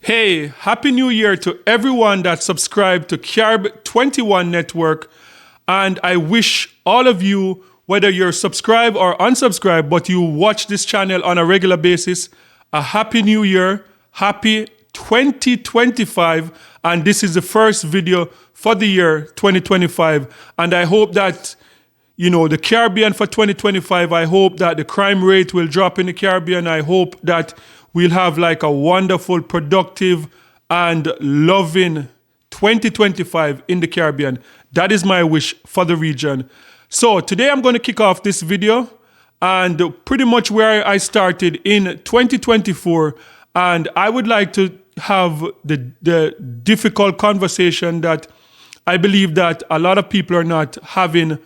Hey, Happy New Year to everyone that subscribed to Carib 21 Network. And I wish all of you, whether you're subscribed or unsubscribed, but you watch this channel on a regular basis, a Happy New Year, Happy 2025. And this is the first video for the year 2025. And I hope that, the Caribbean for 2025, I hope that the crime rate will drop in the Caribbean. I hope that we'll have like a wonderful, productive, and loving 2025 in the Caribbean. That is my wish for the region. So today I'm going to kick off this video and pretty much where I started in 2024. And I would like to have the difficult conversation that I believe that a lot of people are not having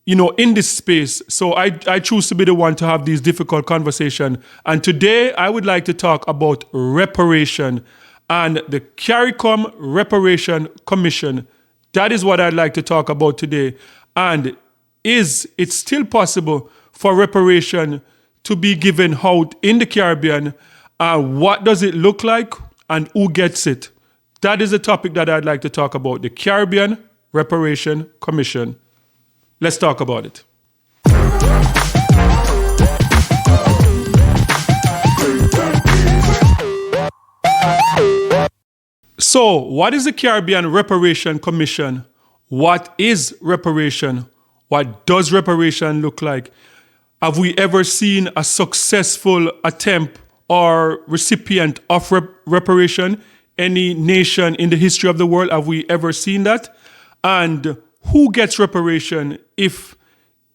in this space. So I choose to be the one to have these difficult conversations. And today I would like to talk about reparation and the CARICOM Reparation Commission. That is what I'd like to talk about today. And is it still possible for reparation to be given out in the Caribbean? What does it look like and who gets it? That is a topic that I'd like to talk about, the Caribbean Reparation Commission. Let's talk about it. So, what is the Caribbean Reparation Commission? What is reparation? What does reparation look like? Have we ever seen a successful attempt or recipient of reparation? Any nation in the history of the world, have we ever seen that? And who gets reparation if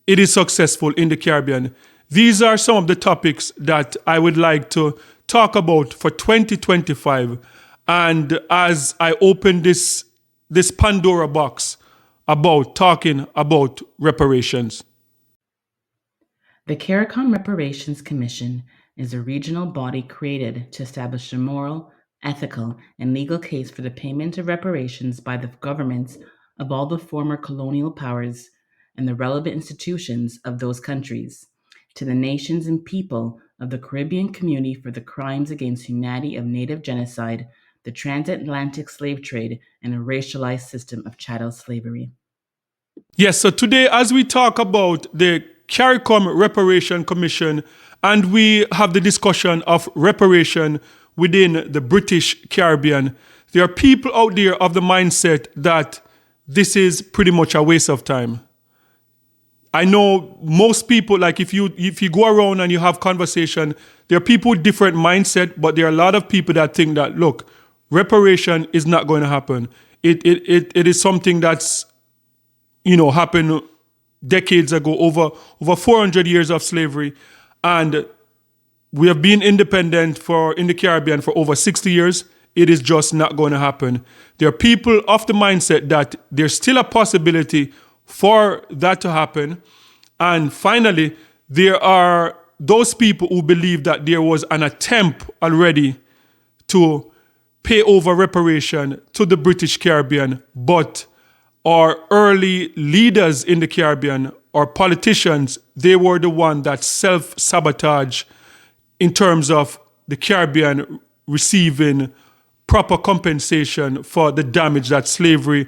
it is successful in the Caribbean? These are some of the topics that I would like to talk about for 2025. And as I open this Pandora box about talking about reparations. The CARICOM Reparations Commission is a regional body created to establish a moral, ethical, and legal case for the payment of reparations by the governments of all the former colonial powers and the relevant institutions of those countries to the nations and people of the Caribbean community for the crimes against humanity of native genocide, the transatlantic slave trade, and a racialized system of chattel slavery. Yes, so today as we talk about the CARICOM Reparation Commission and we have the discussion of reparation within the British Caribbean, there are people out there of the mindset that this is pretty much a waste of time. I know most people, like if you go around and you have conversation, there are people with different mindset, but there are a lot of people that think that, look, reparation is not going to happen. It is something that's, happened decades ago, over 400 years of slavery. And we have been independent in the Caribbean for over 60 years. It is just not going to happen. There are people of the mindset that there's still a possibility for that to happen. And finally, there are those people who believe that there was an attempt already to pay over reparation to the British Caribbean, but our early leaders in the Caribbean, our politicians, they were the one that self-sabotage in terms of the Caribbean receiving proper compensation for the damage that slavery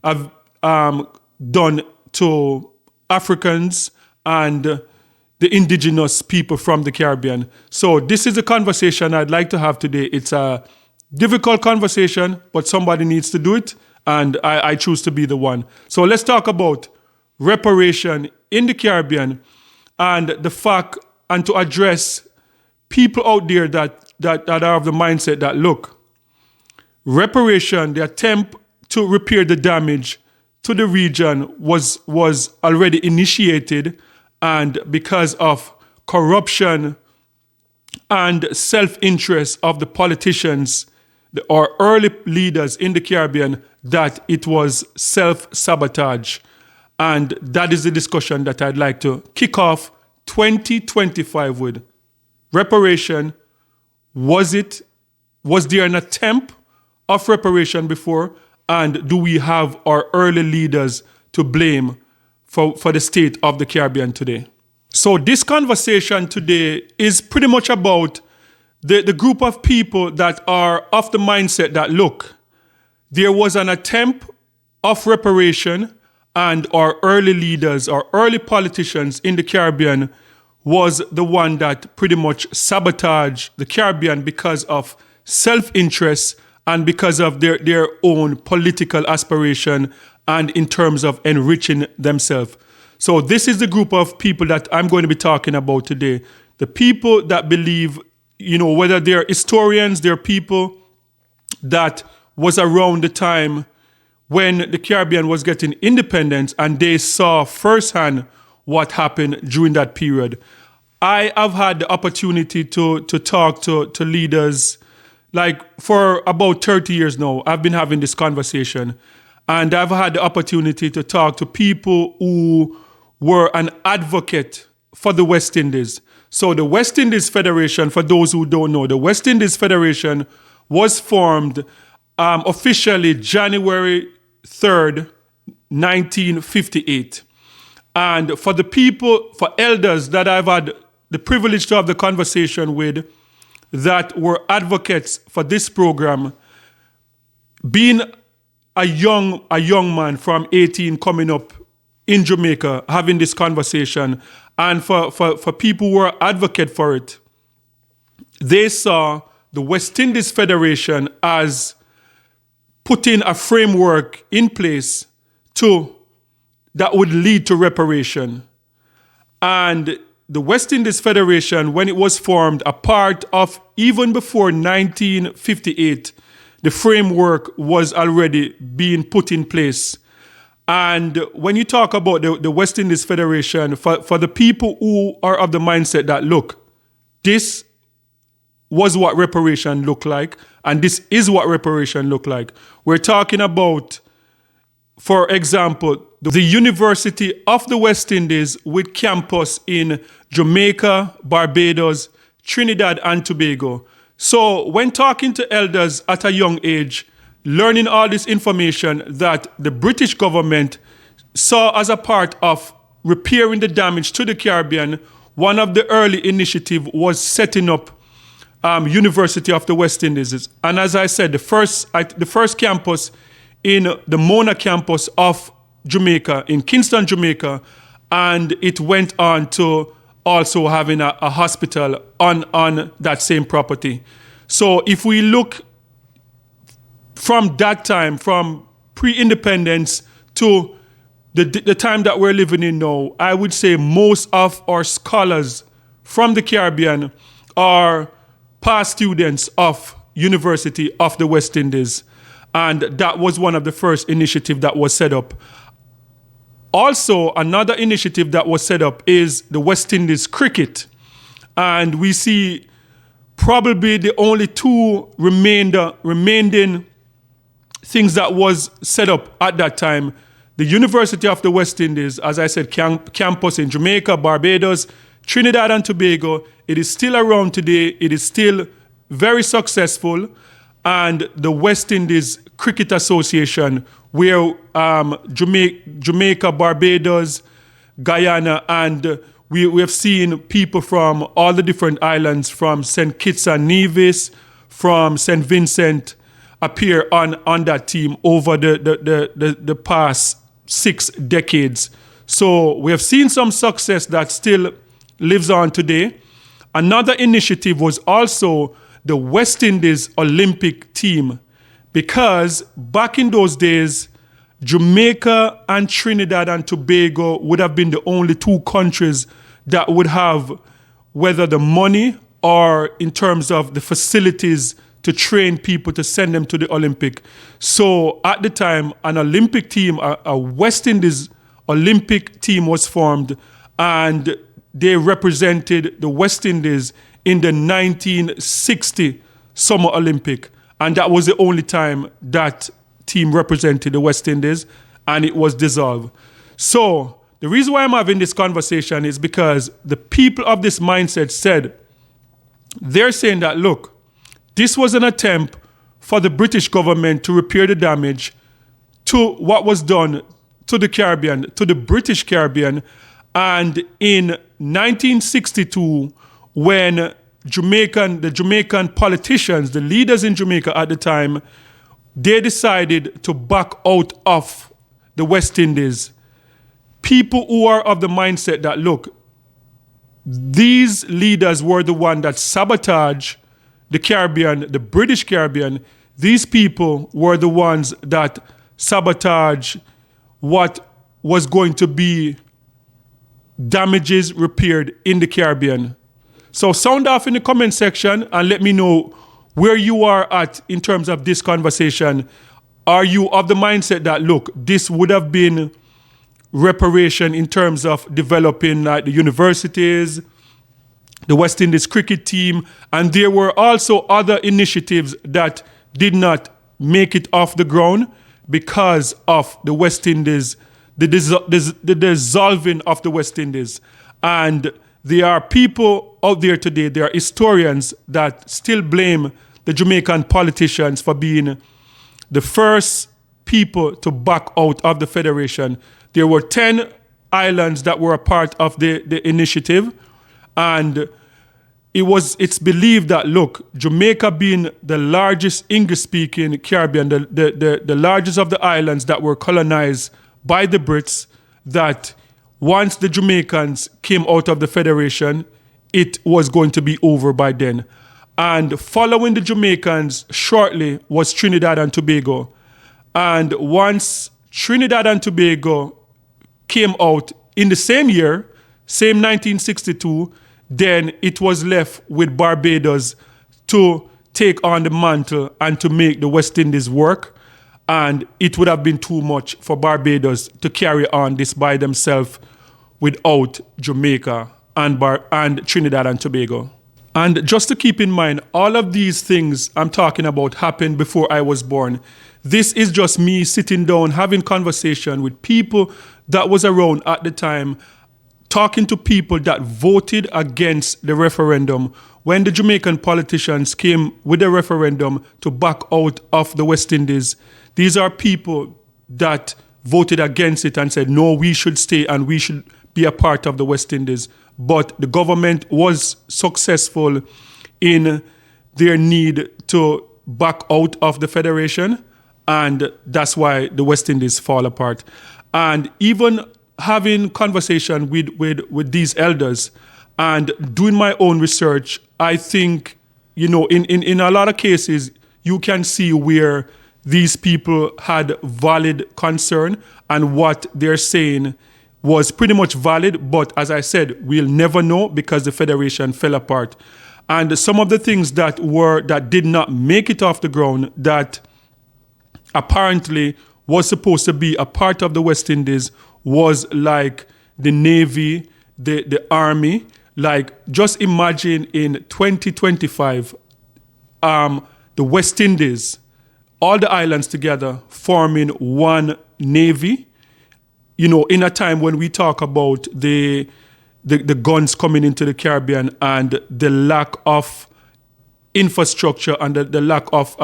have done to Africans and the indigenous people from the Caribbean. So this is a conversation I'd like to have today. It's a difficult conversation, but somebody needs to do it, and I choose to be the one. So let's talk about reparation in the Caribbean and the fact, and to address people out there that are of the mindset that, look, reparation, the attempt to repair the damage to the region was already initiated, and because of corruption and self-interest of the politicians or early leaders in the Caribbean, that it was self-sabotage. And that is the discussion that I'd like to kick off 2025 with. Reparation, was there an attempt of reparation before? And do we have our early leaders to blame for the state of the Caribbean today? So this conversation today is pretty much about the group of people that are of the mindset that, look, there was an attempt of reparation, and our early leaders, our early politicians in the Caribbean was the one that pretty much sabotaged the Caribbean because of self-interest and because of their own political aspiration and in terms of enriching themselves. So this is the group of people that I'm going to be talking about today. The people that believe, whether they're historians, they're people that was around the time when the Caribbean was getting independence and they saw firsthand what happened during that period. I have had the opportunity to talk to leaders, like for about 30 years now. I've been having this conversation, and I've had the opportunity to talk to people who were an advocate for the West Indies. So the West Indies Federation, for those who don't know, the West Indies Federation was formed officially January 3rd, 1958. And for the people, for elders that I've had the privilege to have the conversation with that were advocates for this program, being a young man from 18 coming up in Jamaica, having this conversation, and for people who are advocate for it, they saw the West Indies Federation as putting a framework in place that would lead to reparation. And the West Indies Federation, when it was formed, a part of, even before 1958, the framework was already being put in place. And when you talk about the West Indies Federation, for the people who are of the mindset that, look, this was what reparation looked like, and this is what reparation looked like. We're talking about, for example, the University of the West Indies with campus in Jamaica, Barbados, Trinidad and Tobago. So when talking to elders at a young age, learning all this information that the British government saw as a part of repairing the damage to the Caribbean, one of the early initiatives was setting up University of the West Indies. And as I said, the first campus in the Mona campus of Jamaica, in Kingston, Jamaica, and it went on to also having a hospital on that same property. So if we look from that time, from pre-independence to the time that we're living in now, I would say most of our scholars from the Caribbean are past students of University of the West Indies. And that was one of the first initiatives that was set up. Also, another initiative that was set up is the West Indies Cricket. And we see probably the only two remaining things that was set up at that time. The University of the West Indies, as I said, campus in Jamaica, Barbados, Trinidad and Tobago. It is still around today. It is still very successful. And the West Indies Cricket Association, where Jamaica, Barbados, Guyana, and we have seen people from all the different islands, from St. Kitts and Nevis, from St. Vincent, appear on that team over the past 6 decades. So we have seen some success that still lives on today. Another initiative was also the West Indies Olympic team, because back in those days, Jamaica and Trinidad and Tobago would have been the only two countries that would have, whether the money or in terms of the facilities to train people to send them to the Olympic. So at the time, an Olympic team, a West Indies Olympic team was formed, and they represented the West Indies in the 1960 Summer Olympic. And that was the only time that team represented the West Indies, and it was dissolved. So the reason why I'm having this conversation is because the people of this mindset said, they're saying that, look, this was an attempt for the British government to repair the damage to what was done to the Caribbean, to the British Caribbean. And in 1962, when the Jamaican politicians, the leaders in Jamaica at the time, they decided to back out of the West Indies. People who are of the mindset that, look, these leaders were the one that sabotaged the Caribbean, the British Caribbean. These people were the ones that sabotaged what was going to be damages repaired in the Caribbean. So sound off in the comment section and let me know where you are at in terms of this conversation. Are you of the mindset that, look, this would have been reparation in terms of developing the universities, the West Indies cricket team, and there were also other initiatives that did not make it off the ground because of the West Indies, the dissolving of the West Indies. And there are people out there today, there are historians that still blame the Jamaican politicians for being the first people to back out of the Federation. There were 10 islands that were a part of the initiative, and it's believed that, look, Jamaica being the largest English-speaking Caribbean, the largest of the islands that were colonized by the Brits, that once the Jamaicans came out of the Federation, it was going to be over by then. And following the Jamaicans shortly was Trinidad and Tobago. And once Trinidad and Tobago came out in the same year, same 1962, then it was left with Barbados to take on the mantle and to make the West Indies work. And it would have been too much for Barbados to carry on this by themselves without Jamaica and Trinidad and Tobago. And just to keep in mind, all of these things I'm talking about happened before I was born. This is just me sitting down, having conversation with people that was around at the time, talking to people that voted against the referendum when the Jamaican politicians came with a referendum to back out of the West Indies. These are people that voted against it and said, no, we should stay and we should be a part of the West Indies. But the government was successful in their need to back out of the Federation, and that's why the West Indies fall apart. And even having conversation with these elders and doing my own research, I think, in a lot of cases, you can see where these people had valid concern and what they're saying was pretty much valid. But as I said, we'll never know because the Federation fell apart. And some of the things that did not make it off the ground that apparently was supposed to be a part of the West Indies was like the Navy, the Army. Like, just imagine in 2025, the West Indies, all the islands together forming one Navy, in a time when we talk about the guns coming into the Caribbean and the lack of infrastructure and the lack of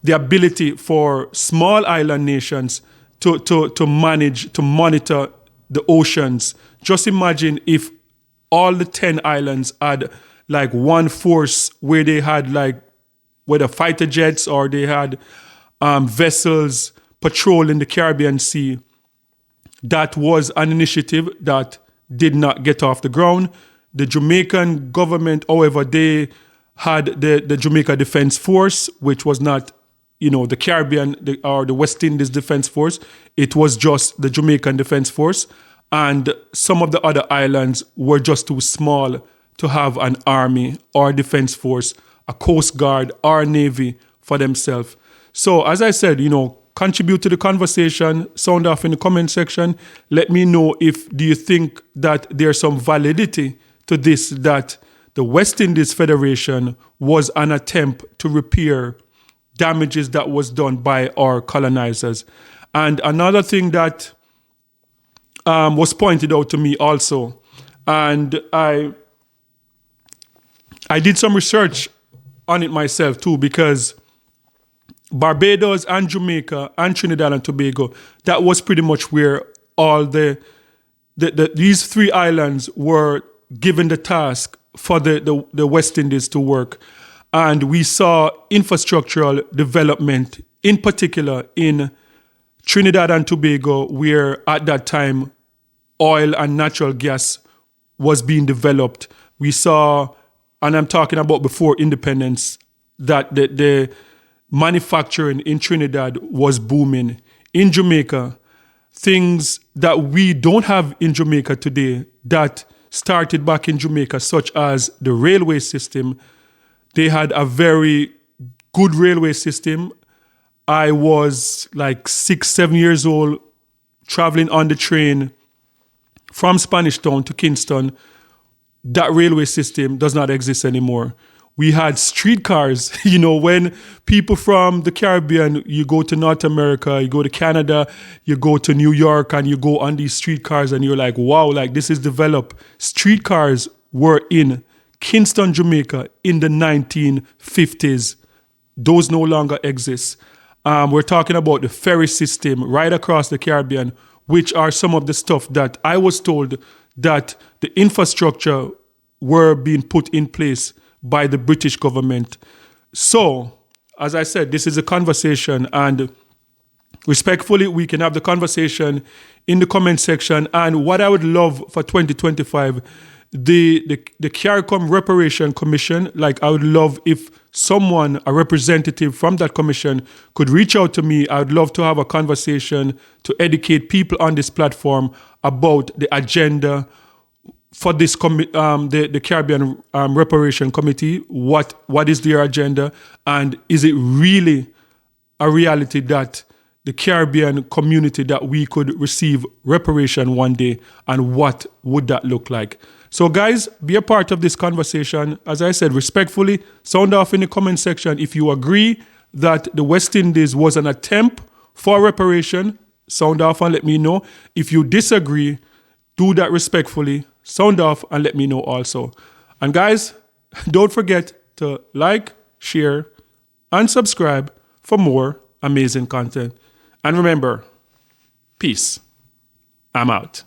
the ability for small island nations to manage, to monitor the oceans. Just imagine if all the 10 islands had like one force where they had like whether fighter jets or they had vessels patrolling the Caribbean Sea. That was an initiative that did not get off the ground. The Jamaican government, however, they had the Jamaica Defense Force, which was not, the Caribbean or the West Indies Defense Force. It was just the Jamaican Defense Force. And some of the other islands were just too small to have an army or defense force, a coast guard or a navy for themselves. So as I said, contribute to the conversation, sound off in the comment section. Let me know do you think that there's some validity to this, that the West Indies Federation was an attempt to repair damages that was done by our colonizers. And another thing that was pointed out to me also, and I did some research on it myself too, because Barbados and Jamaica and Trinidad and Tobago, that was pretty much where all these three islands were given the task for the West Indies to work. And we saw infrastructural development, in particular in Trinidad and Tobago, where at that time oil and natural gas was being developed. We saw, and I'm talking about before independence, that the manufacturing in Trinidad was booming. In Jamaica, things that we don't have in Jamaica today that started back in Jamaica, such as the railway system. They had a very good railway system. I was like 6, 7 years old, traveling on the train from Spanish Town to Kingston. That railway system does not exist anymore. We had streetcars. When people from the Caribbean, you go to North America, you go to Canada, you go to New York, and you go on these streetcars, and you're like, wow, like this is developed. Streetcars were in Kingston, Jamaica in the 1950s. Those no longer exist. We're talking about the ferry system right across the Caribbean, which are some of the stuff that I was told that the infrastructure were being put in place by the British government. So, as I said, this is a conversation, and respectfully, we can have the conversation in the comment section. And what I would love for 2025, the CARICOM Reparation Commission, like I would love if someone, a representative from that commission, could reach out to me. I would love to have a conversation to educate people on this platform about the agenda for this the Caribbean Reparation Committee. What is their agenda, and is it really a reality that the Caribbean community, that we could receive reparation one day, and what would that look like? So guys, be a part of this conversation. As I said, respectfully, sound off in the comment section if you agree that the West Indies was an attempt for reparation. Sound off and let me know. If you disagree, do that respectfully. Sound off and let me know also. And guys, don't forget to like, share, and subscribe for more amazing content. And remember, peace. I'm out.